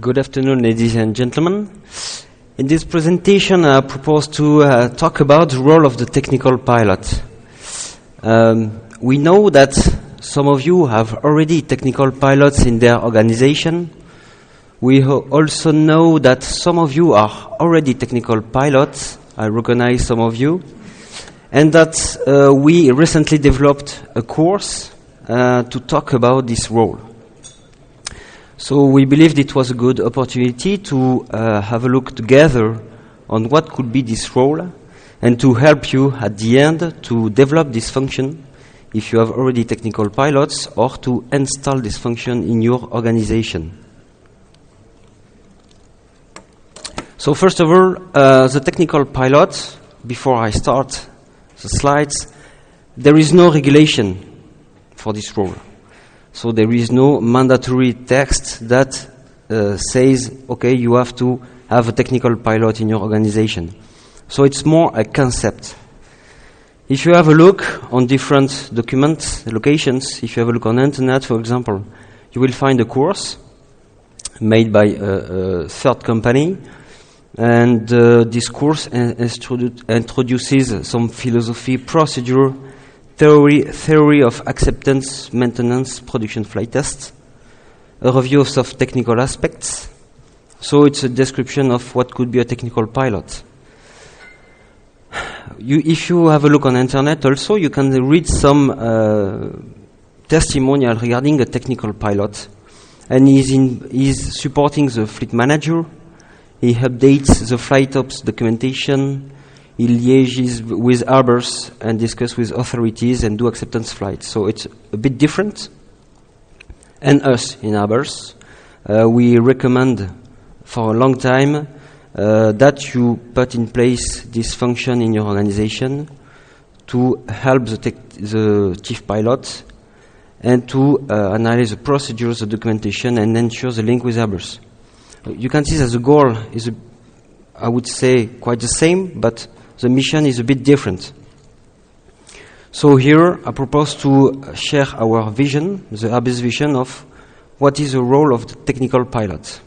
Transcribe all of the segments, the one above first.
Good afternoon, ladies and gentlemen. In this presentation, I propose to talk about the role of the technical pilot. We know that some of you have already technical pilots in their organization. We also know that some of you are already technical pilots. I recognize some of you. And that we recently developed a course to talk about this role. So we believed it was a good opportunity to have a look together on what could be this role and to help you at the end to develop this function if you have already technical pilots or to install this function in your organization. So first of all, the technical pilot, before I start the slides, there is no regulation for this role. So there is no mandatory text that says, okay, you have to have a technical pilot in your organization. So it's more a concept. If you have a look on different document locations, if you have a look on internet, for example, you will find a course made by a third company. And this course introduces some philosophy, procedure, theory of acceptance, maintenance, production flight tests, a review of soft technical aspects. So it's a description of what could be a technical pilot. If you have a look on internet also, you can read some testimonial regarding a technical pilot. And he's supporting the fleet manager. He updates the flight ops documentation. He liaises with Airbus and discusses with authorities and do acceptance flights. So it's a bit different. And us in Airbus, we recommend for a long time that you put in place this function in your organization to help the chief pilot and to analyze the procedures, the documentation, and ensure the link with Airbus. You can see that the goal is, I would say, quite the same, but the mission is a bit different. So here I propose to share our vision, the Airbus vision of what is the role of the technical pilot.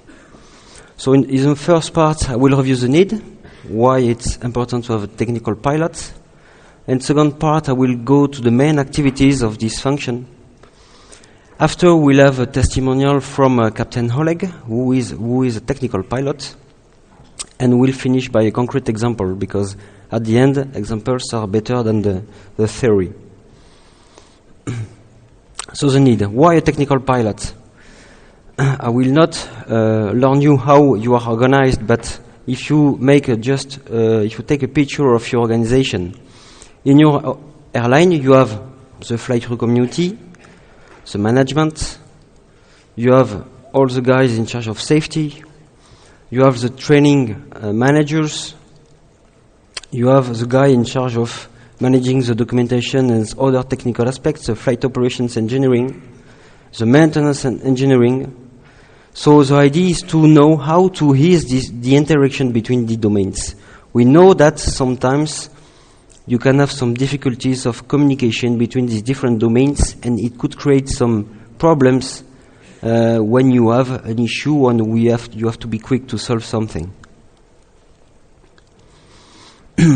So in the first part I will review the need, why it's important to have a technical pilot. And second part I will go to the main activities of this function. After we'll have a testimonial from Captain Oleg, who is a technical pilot. And we'll finish by a concrete example, because at the end, examples are better than the theory. So the need. Why a technical pilot? I will not learn you how you are organized, but if you make if you take a picture of your organization, in your airline you have the flight crew community, the management, you have all the guys in charge of safety, you have the training managers, you have the guy in charge of managing the documentation and other technical aspects, the flight operations engineering, the maintenance and engineering. So the idea is to know how to ease the interaction between the domains. We know that sometimes you can have some difficulties of communication between these different domains, and it could create some problems when you have an issue and you have to be quick to solve something.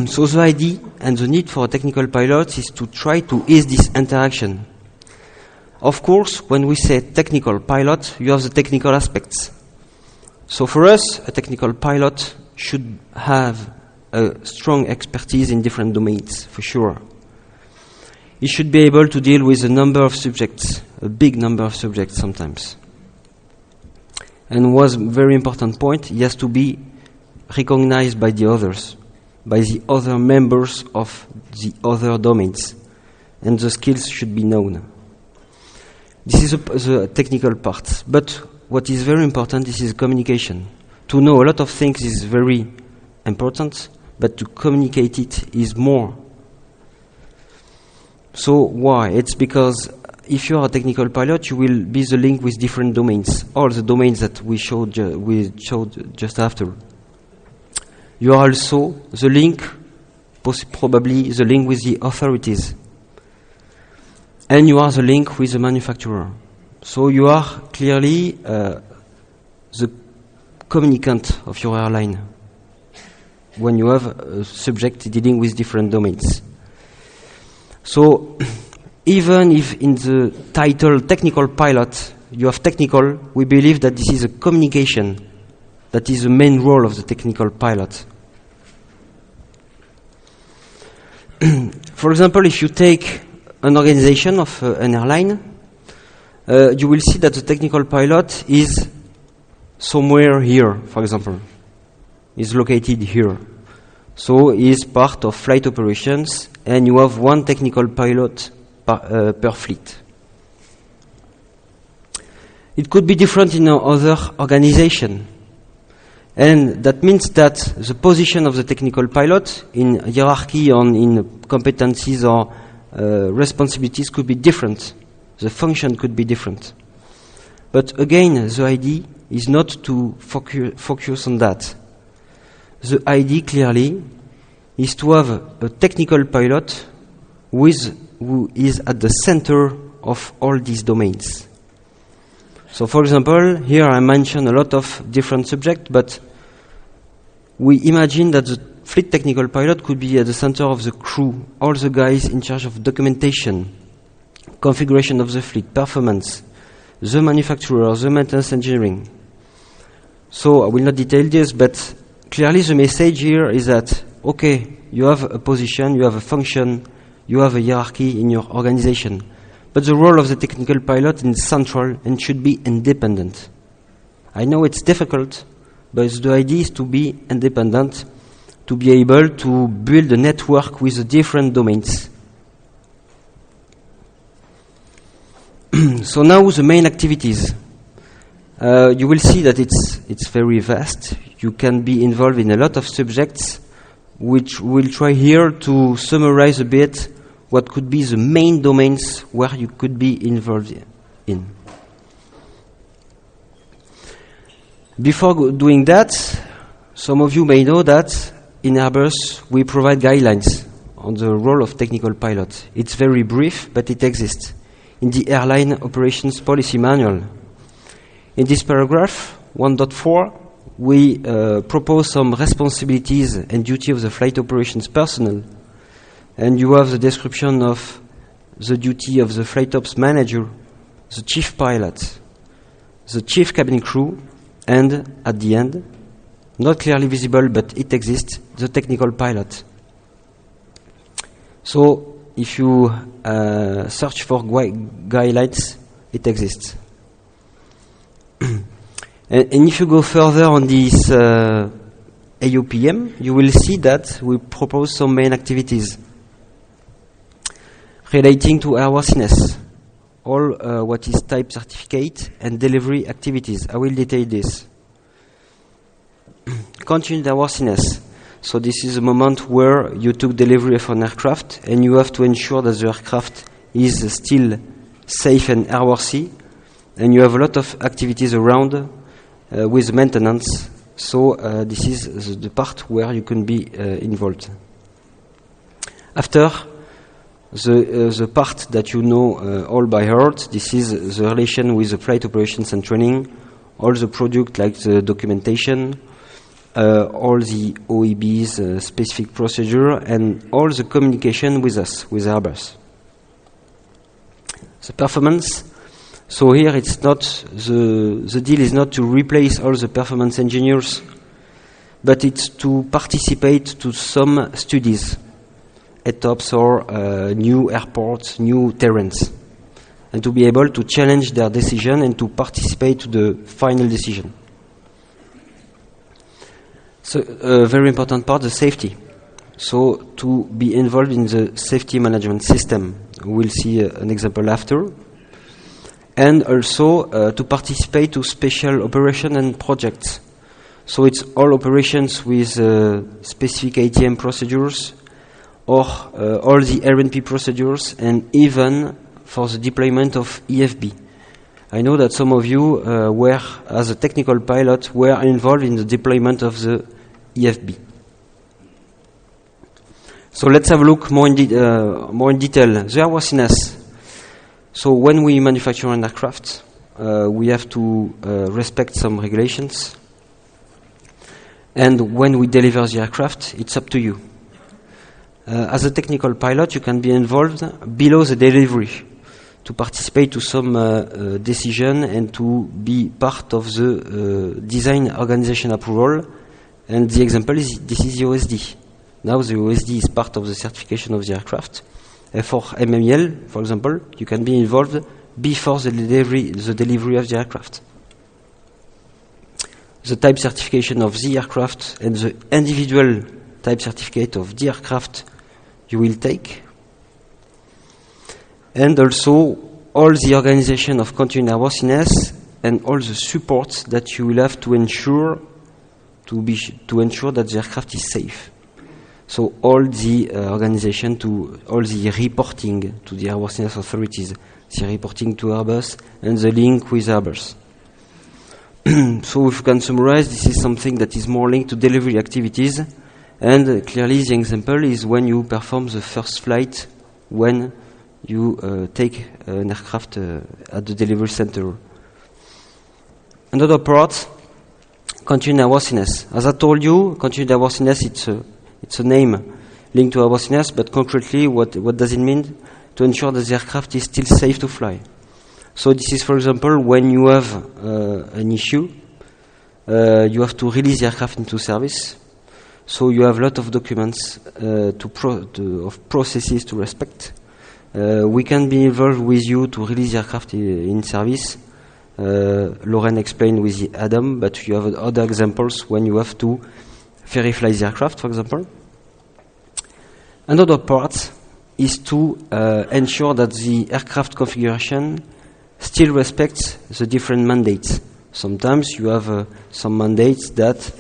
So the idea and the need for a technical pilot is to try to ease this interaction. Of course, when we say technical pilot, you have the technical aspects. So for us, a technical pilot should have a strong expertise in different domains, for sure. He should be able to deal with a number of subjects, a big number of subjects sometimes. And was a very important point, he has to be recognized by the others, by the other members of the other domains, and the skills should be known. This is the technical part. But what is very important is communication. To know a lot of things is very important, but to communicate it is more. So why? It's because if you are a technical pilot, you will be the link with different domains, all the domains that we showed just after. You are also the link, probably the link with the authorities. And you are the link with the manufacturer. So you are clearly the communicant of your airline when you have a subject dealing with different domains. So even if in the title technical pilot you have technical, we believe that this is a communication that is the main role of the technical pilot. For example, if you take an organization of an airline, you will see that the technical pilot is somewhere here, for example, is located here. So he is part of flight operations, and you have one technical pilot per fleet. It could be different in other organization. And that means that the position of the technical pilot in hierarchy or in competencies or responsibilities could be different. The function could be different. But again, the idea is not to focus on that. The idea clearly is to have a technical pilot who is at the center of all these domains. So for example, here I mentioned a lot of different subjects, but we imagine that the fleet technical pilot could be at the center of the crew, all the guys in charge of documentation, configuration of the fleet, performance, the manufacturer, the maintenance engineering. So I will not detail this, but clearly the message here is that, okay, you have a position, you have a function, you have a hierarchy in your organization. But the role of the technical pilot is central and should be independent. I know it's difficult, but the idea is to be independent, to be able to build a network with the different domains. So now the main activities. You will see that it's very vast. You can be involved in a lot of subjects, which we'll try here to summarize a bit what could be the main domains where you could be involved in. Before doing that, some of you may know that in Airbus we provide guidelines on the role of technical pilot. It's very brief, but it exists in the Airline Operations Policy Manual. In this paragraph 1.4, we propose some responsibilities and duty of the flight operations personnel. And you have the description of the duty of the flight ops manager, the chief pilot, the chief cabin crew, and at the end, not clearly visible but it exists, the technical pilot. So if you search for guidelines, it exists. And if you go further on this AOPM, you will see that we propose some main activities relating to airworthiness, all what is type certificate and delivery activities. I will detail this. Continued airworthiness. So this is a moment where you took delivery of an aircraft and you have to ensure that the aircraft is still safe and airworthy, and you have a lot of activities around with maintenance. So this is the part where you can be involved. After, the part that you know all by heart, this is the relation with the flight operations and training, all the product like the documentation, all the OEBs, specific procedure, and all the communication with us, with Airbus. The performance. So here it's not, the deal is not to replace all the performance engineers, but it's to participate to some studies, ETOPS or new airports, new terrains, and to be able to challenge their decision and to participate to the final decision. So a very important part, the safety. So to be involved in the safety management system. We'll see an example after. And also to participate to special operation and projects. So it's all operations with specific ATM procedures or all the R&P procedures, and even for the deployment of EFB. I know that some of you were, as a technical pilot, were involved in the deployment of the EFB. So let's have a look more in detail. The airworthiness. So when we manufacture an aircraft, we have to respect some regulations. And when we deliver the aircraft, it's up to you. As a technical pilot, you can be involved below the delivery to participate to some decision and to be part of the design organization approval. And the example is this is the OSD. Now the OSD is part of the certification of the aircraft. For MML, for example, you can be involved before the delivery of the aircraft. The type certification of the aircraft and the individual type certificate of the aircraft you will take. And also all the organization of continuing airworthiness and all the support that you will have to ensure that the aircraft is safe. So all the organization all the reporting to the airworthiness authorities, the reporting to Airbus, and the link with Airbus. So if we can summarize, this is something that is more linked to delivery activities, and clearly the example is when you perform the first flight, when you take an aircraft at the delivery center. Another part, continuing airworthiness. As I told you, continuing airworthiness, it's a name linked to airworthiness, but concretely, what does it mean? To ensure that the aircraft is still safe to fly. So this is, for example, when you have an issue, you have to release the aircraft into service. So you have a lot of documents of processes to respect. We can be involved with you to release the aircraft in service. Lauren explained with the Adam, but you have other examples when you have to ferry fly the aircraft, for example. Another part is to ensure that the aircraft configuration still respects the different mandates. Sometimes you have some mandates that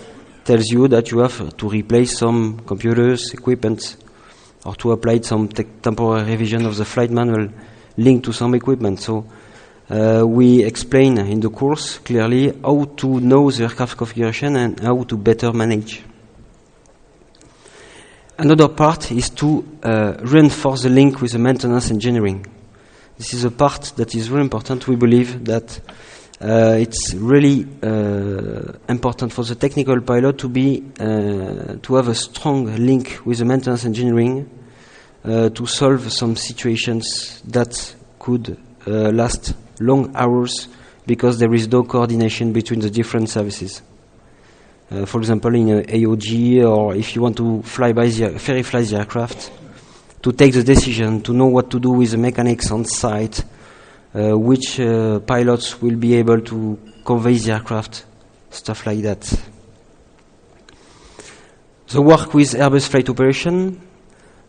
tells you that you have to replace some computers, equipment, or to apply some temporary revision of the flight manual linked to some equipment. So we explain in the course clearly how to know the aircraft configuration and how to better manage. Another part is to reinforce the link with the maintenance engineering. This is a part that is really important. We believe that it's really important for the technical pilot to have a strong link with the maintenance engineering to solve some situations that could last long hours because there is no coordination between the different services. For example, in a AOG, or if you want to ferry fly the aircraft, to take the decision, to know what to do with the mechanics on site, which pilots will be able to convey the aircraft, stuff like that. The work with Airbus flight operation.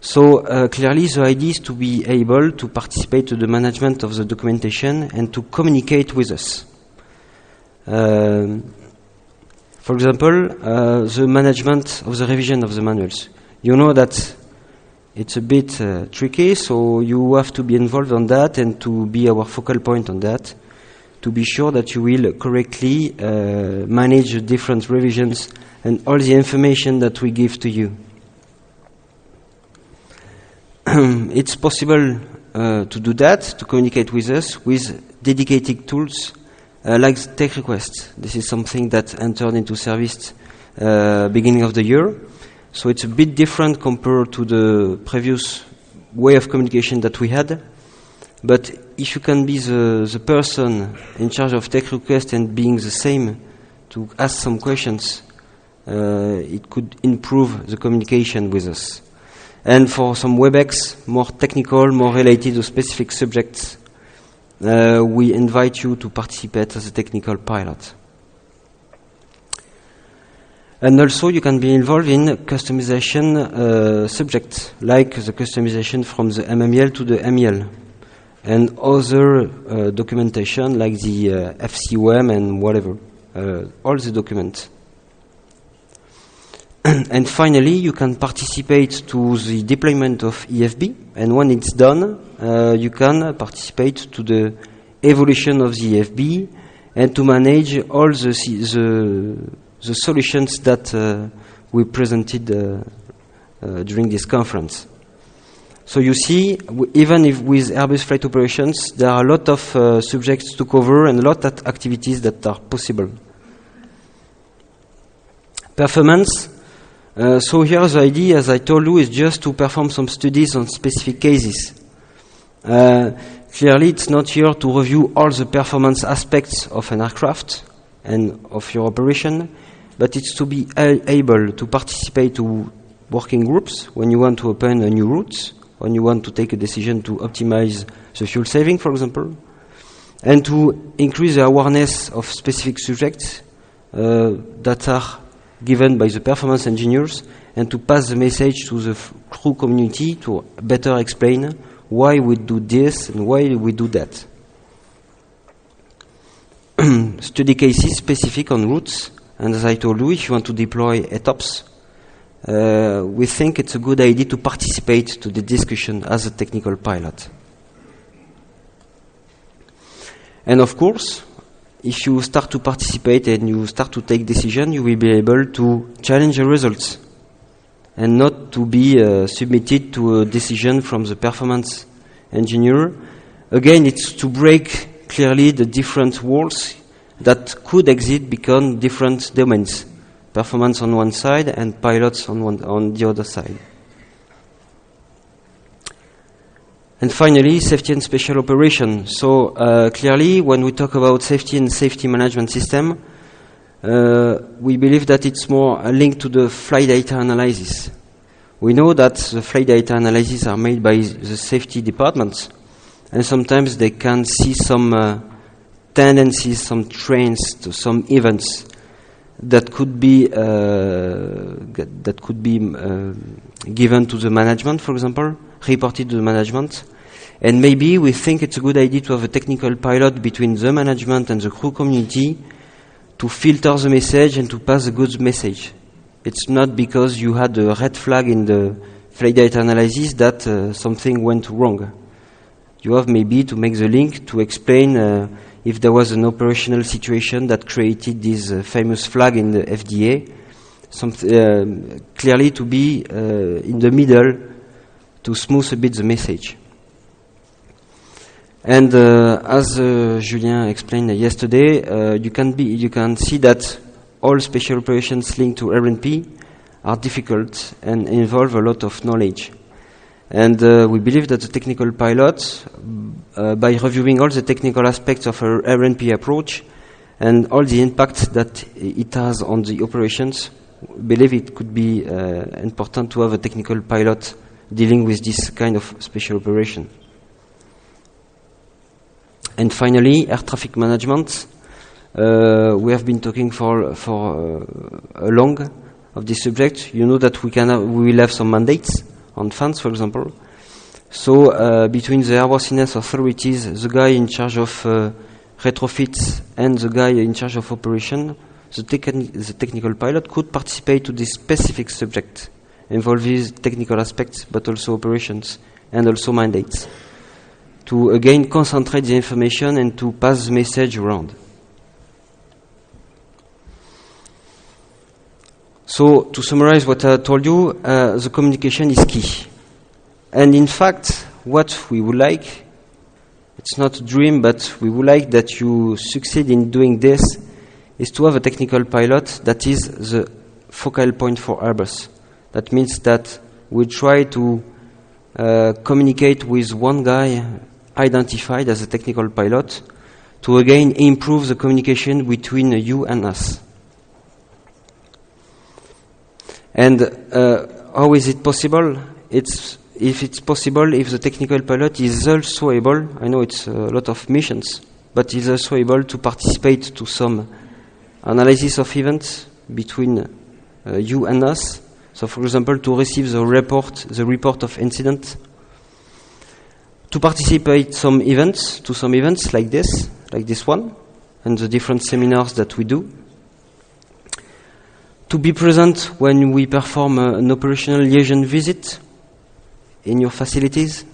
So clearly the idea is to be able to participate to the management of the documentation and to communicate with us. For example, the management of the revision of the manuals. You know that it's a bit tricky, so you have to be involved on that and to be our focal point on that, to be sure that you will correctly manage the different revisions and all the information that we give to you. It's possible to do that, to communicate with us with dedicated tools like take requests. This is something that entered into service beginning of the year. So it's a bit different compared to the previous way of communication that we had. But if you can be the person in charge of take request and being the same to ask some questions, it could improve the communication with us. And for some WebEx, more technical, more related to specific subjects, we invite you to participate as a technical pilot. And also you can be involved in customization subjects, like the customization from the MML to the MEL, and other documentation like the FCOM and whatever, all the documents. And finally, you can participate to the deployment of EFB, and when it's done, you can participate to the evolution of the EFB and to manage all the solutions that we presented during this conference. So you see, even if with Airbus flight operations, there are a lot of subjects to cover and a lot of activities that are possible. Performance. So here the idea, as I told you, is just to perform some studies on specific cases. Clearly, it's not here to review all the performance aspects of an aircraft and of your operation, but it's to be able to participate to working groups when you want to open a new route, when you want to take a decision to optimize the fuel saving, for example, and to increase the awareness of specific subjects that are given by the performance engineers, and to pass the message to the crew community to better explain why we do this and why we do that. Study cases specific on routes, and as I told you, if you want to deploy ETOPS, we think it's a good idea to participate to the discussion as a technical pilot. And of course, if you start to participate and you start to take decision, you will be able to challenge the results and not to be submitted to a decision from the performance engineer. Again, it's to break clearly the different worlds that could exist between different domains. Performance on one side and pilots on the other side. And finally, safety and special operation. So clearly, when we talk about safety and safety management system, we believe that it's more linked to the flight data analysis. We know that the flight data analysis are made by the safety departments, and sometimes they can see some tendencies, some trends, to some events that could be given to the management, for example, reported to the management. And maybe we think it's a good idea to have a technical pilot between the management and the crew community to filter the message and to pass a good message. It's not because you had a red flag in the flight data analysis that something went wrong. You have maybe to make the link to explain if there was an operational situation that created this famous flag in the FDA, clearly to be in the middle to smooth a bit the message. And as Julien explained yesterday, you can see that all special operations linked to R&P are difficult and involve a lot of knowledge. And we believe that the technical pilot, by reviewing all the technical aspects of our R&P approach and all the impact that it has on the operations, believe it could be important to have a technical pilot dealing with this kind of special operation. And finally, air traffic management. We have been talking for a long of this subject. You know that we will have some mandates on funds, for example. So between the airworthiness authorities, the guy in charge of retrofits and the guy in charge of operation, the technical pilot could participate to this specific subject, involving technical aspects, but also operations and also mandates, to again concentrate the information and to pass the message around. So to summarize what I told you, the communication is key. And in fact, what we would like, it's not a dream, but we would like that you succeed in doing this, is to have a technical pilot that is the focal point for Airbus. That means that we try to communicate with one guy identified as a technical pilot to again improve the communication between you and us. And how is it possible? If it's possible, if the technical pilot is also able, I know it's a lot of missions, but is also able to participate to some analysis of events between you and us. So, for example, to receive the report of incident, to participate to some events like this one, and the different seminars that we do. To be present when we perform an operational liaison visit in your facilities.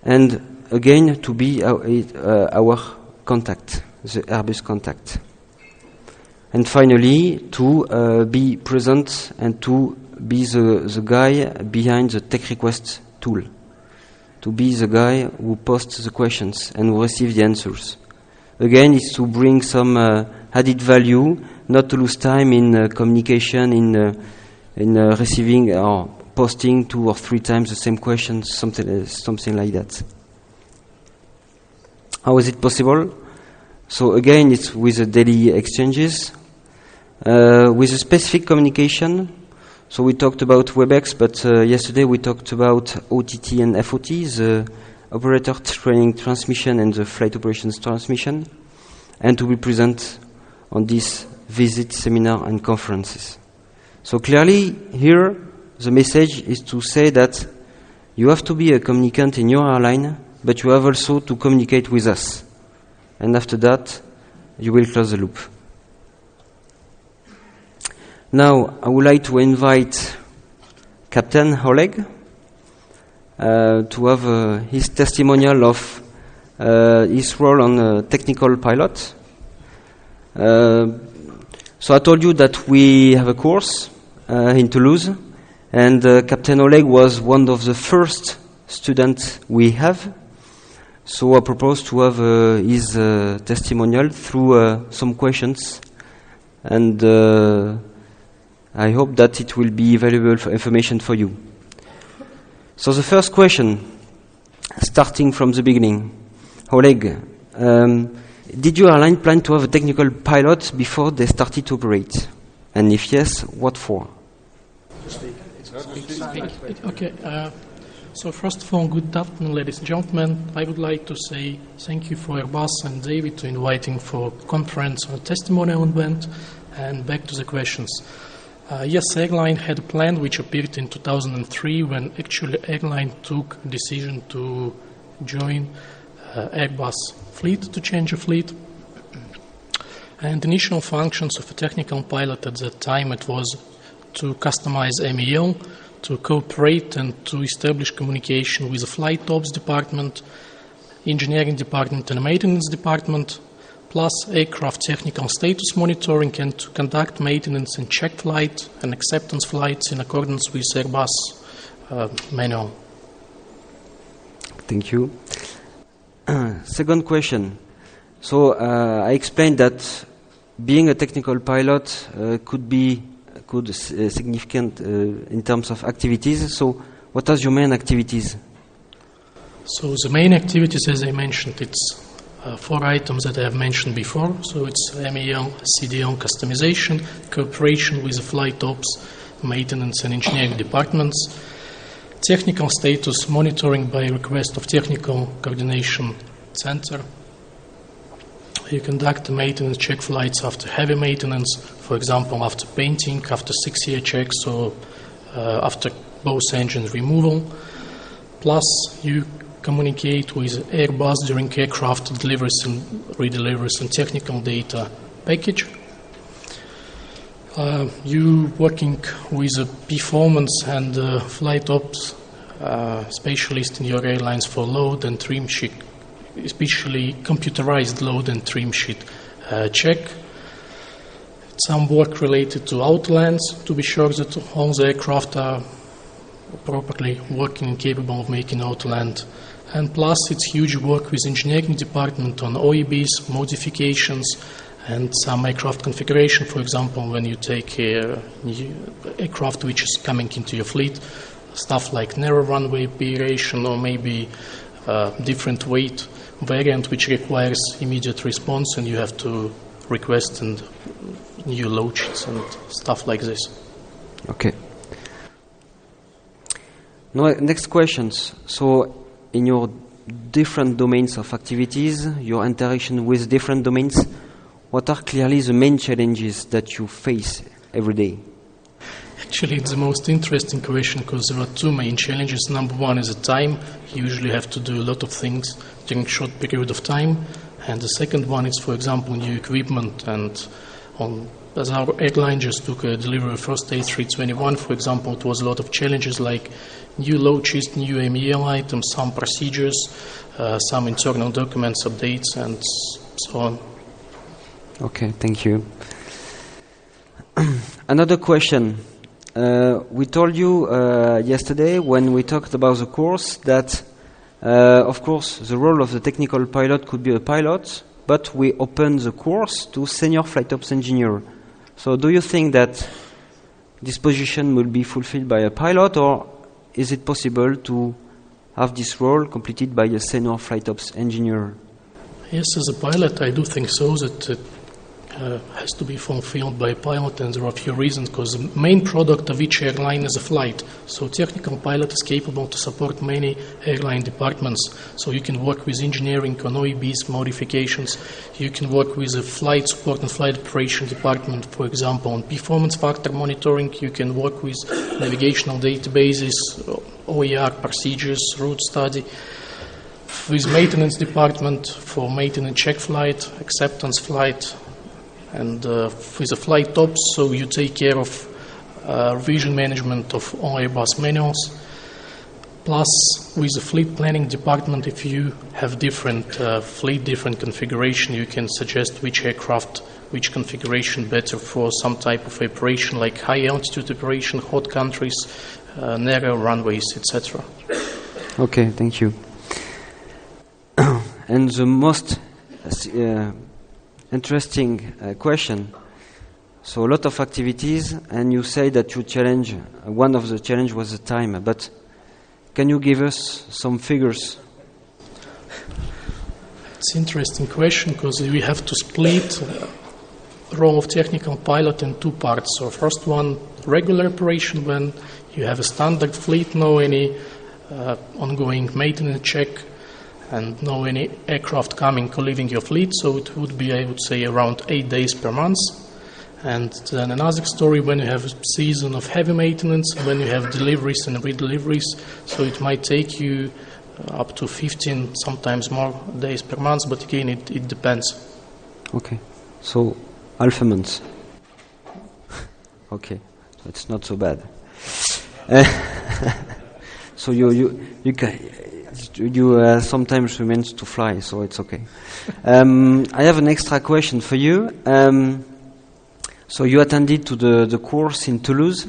And again, to be our contact, the Airbus contact. And finally, to be present and to be the guy behind the tech request tool. To be the guy who posts the questions and who receives the answers. Again, it's to bring some added value not to lose time in communication, in receiving or posting 2 or 3 times the same question, something like that. How is it possible? So again, it's with the daily exchanges, with a specific communication. So we talked about WebEx, but yesterday we talked about OTT and FOT, the operator training transmission and the flight operations transmission, and to be present on these visits, seminar, and conferences. So clearly here, the message is to say that you have to be a communicant in your airline, but you have also to communicate with us. And after that, you will close the loop. Now, I would like to invite Captain Oleg to have his testimonial of his role on technical pilot. So I told you that we have a course in Toulouse, and Captain Oleg was one of the first students we have. So I propose to have his testimonial through some questions, and I hope that it will be valuable information for you. So the first question, starting from the beginning. Oleg, did your airline plan to have a technical pilot before they started to operate? And if yes, what for? Okay. So first of all, good afternoon, ladies and gentlemen. I would like to say thank you for Airbus and David to inviting for conference on testimonial event. And back to the questions. Yes, airline had a plan which appeared in 2003 when actually airline took a decision to join Airbus fleet, to change a fleet. And initial functions of a technical pilot at that time, it was to customize MEL, to cooperate and to establish communication with the flight ops department, engineering department and maintenance department, plus aircraft technical status monitoring, and to conduct maintenance and check flight and acceptance flights in accordance with Airbus manual. Thank you. Second question. So I explained that being a technical pilot could significant in terms of activities. So what are your main activities? So the main activities, as I mentioned, it's 4 items that I have mentioned before. So it's MEL, CDL customization, cooperation with the flight ops, maintenance and engineering departments, technical status monitoring by request of technical coordination center. You conduct the maintenance check flights after heavy maintenance, for example, after painting, after 6-year checks, or after both engines removal. Plus, you communicate with Airbus during aircraft deliveries and redeliveries and technical data package. You working with a performance and flight ops specialist in your airlines for load and trim sheet, especially computerized load and trim sheet check. Some work related to outlands to be sure that all the aircraft are properly working and capable of making outland. And plus, it's huge work with engineering department on OEBs, modifications, and some aircraft configuration. For example, when you take a aircraft which is coming into your fleet, stuff like narrow runway aviation or maybe different weight variant which requires immediate response, and you have to request and new load sheets and stuff like this. Okay. Now, next questions. So, in your different domains of activities, your interaction with different domains, what are clearly the main challenges that you face every day? Actually, it's the most interesting question because there are 2 main challenges. Number 1 is the time. You usually have to do a lot of things during a short period of time. And the second one is, for example, new equipment. And as our airline just took a delivery of first A321, for example, it was a lot of challenges like new load sheets, new MEL items, some procedures, some internal documents, updates, and so on. Okay, thank you. Another question. We told you yesterday when we talked about the course that, of course, the role of the technical pilot could be a pilot, but we opened the course to senior flight ops engineer. So do you think that this position will be fulfilled by a pilot, or is it possible to have this role completed by a senior flight ops engineer? Yes, as a pilot, I do think so, that it has to be fulfilled by a pilot, and there are a few reasons, because the main product of each airline is a flight. So technical pilot is capable to support many airline departments. So you can work with engineering on OEBs modifications. You can work with a flight support and flight operation department, for example, on performance factor monitoring. You can work with navigational databases, OER procedures, route study. With maintenance department for maintenance check flight, acceptance flight, and with the flight ops, so you take care of revision management of all Airbus manuals. Plus, with the fleet planning department, if you have different fleet, different configuration, you can suggest which aircraft, which configuration better for some type of operation, like high altitude operation, hot countries, narrow runways, etc. Okay, thank you. And the most interesting question. So a lot of activities, and you say that you challenge. One of the challenge was the time, but can you give us some figures? It's an interesting question because we have to split role of technical pilot in two parts. So first one, regular operation, when you have a standard fleet, no any ongoing maintenance check, and no any aircraft coming or leaving your fleet, so it would be, I would say, around 8 days per month. And then another story when you have a season of heavy maintenance, when you have deliveries and redeliveries, so it might take you up to 15, sometimes more days per month, but again, it depends. Okay, so half a month. Okay, so it's not so bad. So you sometimes remains to fly, so it's okay. I have an extra question for you. So you attended to the course in Toulouse.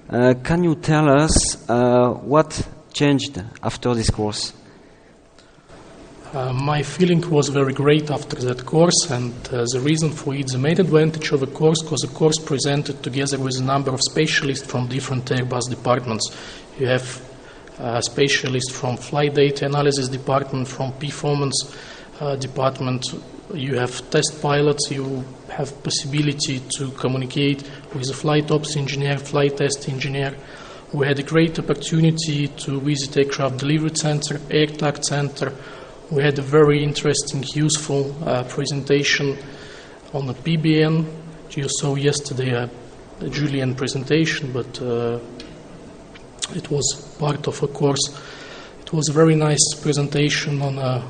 Can you tell us what changed after this course? My feeling was very great after that course, and the reason for it, the main advantage of the course, because the course presented together with a number of specialists from different Airbus departments. You have specialists from flight data analysis department, from performance department. You have test pilots. You have possibility to communicate with a flight ops engineer, flight test engineer. We had a great opportunity to visit aircraft delivery center, air tact center. We had a very interesting, useful presentation on the PBN. You saw yesterday a Julian presentation, but it was part of a course. It was a very nice presentation on a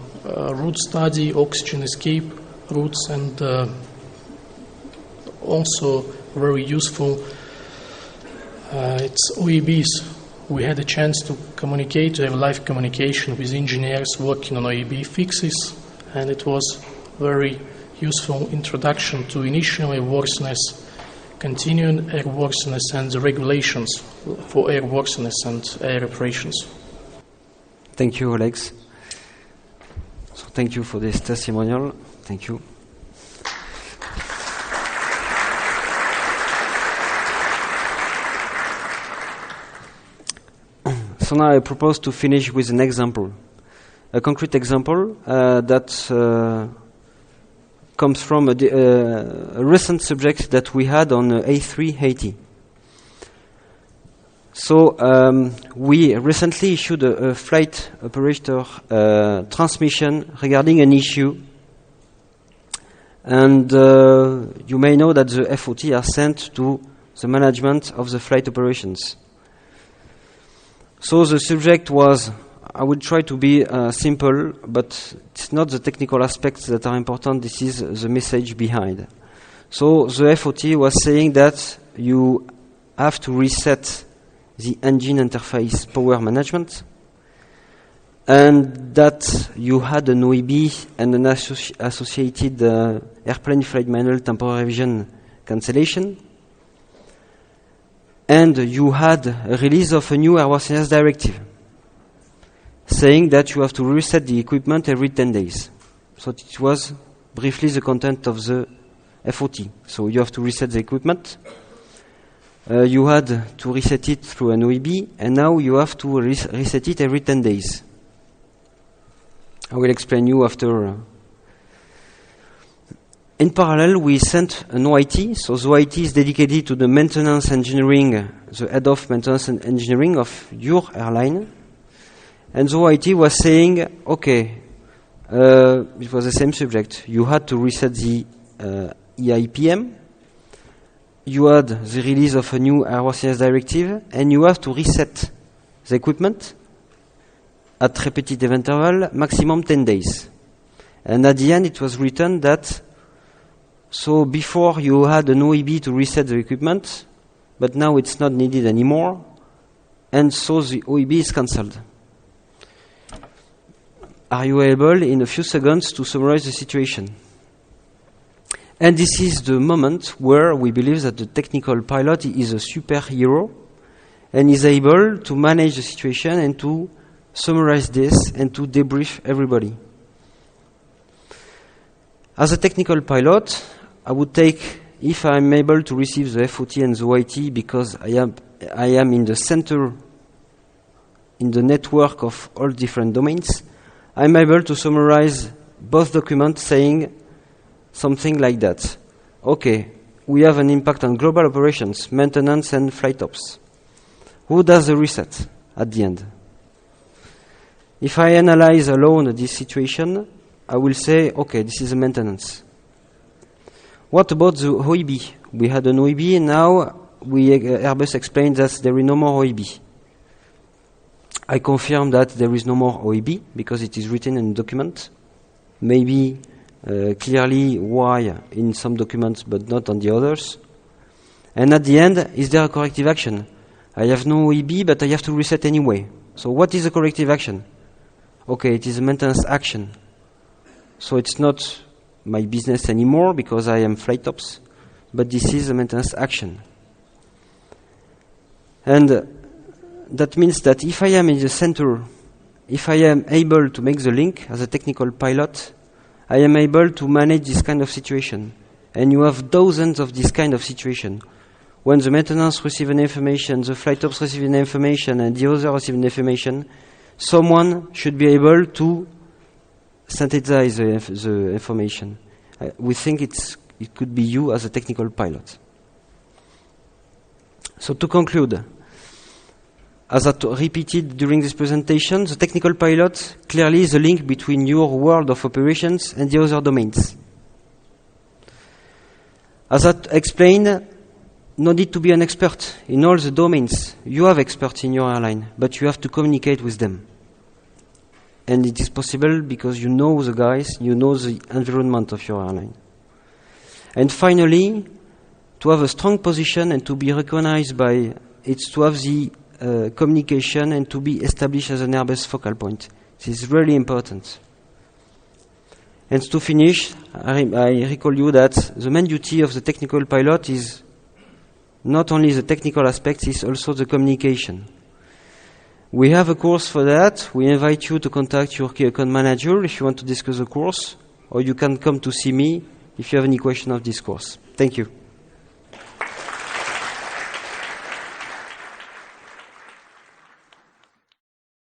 route study, oxygen escape routes, and also very useful. It's OEBs. We had a chance to communicate, to have live communication with engineers working on OEB fixes, and it was very useful introduction to initial airworthiness, continuing airworthiness, and the regulations for airworthiness and air operations. Thank you, Alex. So thank you for this testimonial. Thank you. So now I propose to finish with an example, a concrete example that comes from a recent subject that we had on A380. So we recently issued a flight operator transmission regarding an issue, and you may know that the FOT are sent to the management of the flight operations. So the subject was, I will try to be simple, but it's not the technical aspects that are important, this is the message behind. So the FOT was saying that you have to reset the engine interface power management, and that you had an OEB and an associated airplane flight manual temporary revision cancellation, and you had a release of a new airworthiness directive saying that you have to reset the equipment every 10 days. So it was briefly the content of the FOT. So you have to reset the equipment. You had to reset it through an OEB, and now you have to reset it every 10 days. I will explain you after. In parallel, we sent an OIT. So the OIT is dedicated to the maintenance engineering, the head of maintenance and engineering of your airline. And the OIT was saying, okay, it was the same subject. You had to reset the EIPM. You had the release of a new airworthiness directive, and you have to reset the equipment at repetitive interval, maximum 10 days. And at the end, it was written that so before you had an OEB to reset the equipment, but now it's not needed anymore, and so the OEB is cancelled. Are you able, in a few seconds, to summarize the situation? And this is the moment where we believe that the technical pilot is a superhero and is able to manage the situation and to summarize this and to debrief everybody. As a technical pilot, I would take, if I'm able to receive the FOT and the OIT because I am in the center, in the network of all different domains, I'm able to summarize both documents saying something like that. Okay, we have an impact on global operations, maintenance and flight ops. Who does the reset at the end? If I analyze alone this situation, I will say, okay, this is a maintenance. What about the OEB? We had an OEB, and now Airbus explained that there is no more OEB. I confirm that there is no more OEB because it is written in the document. Maybe clearly why in some documents but not on the others. And at the end, is there a corrective action? I have no OEB, but I have to reset anyway. So what is a corrective action? Okay, it is a maintenance action. So it's not my business anymore because I am flight ops, but this is a maintenance action. And that means that if I am in the center, if I am able to make the link as a technical pilot, I am able to manage this kind of situation. And you have dozens of this kind of situation. When the maintenance receives an information, the flight ops receive an information, and the other receive an information, someone should be able to synthesize the information. We think it could be you as a technical pilot. So to conclude, as I repeated during this presentation, the technical pilot clearly is a link between your world of operations and the other domains. As I explained, no need to be an expert in all the domains. You have experts in your airline, but you have to communicate with them. And it is possible because you know the guys, you know the environment of your airline. And finally, to have a strong position and to be recognized by, it's to have the communication and to be established as an Airbus focal point. This is really important. And to finish, I recall you that the main duty of the technical pilot is not only the technical aspects, it's also the communication. We have a course for that. We invite you to contact your key account manager if you want to discuss the course, or you can come to see me if you have any question of this course. Thank you.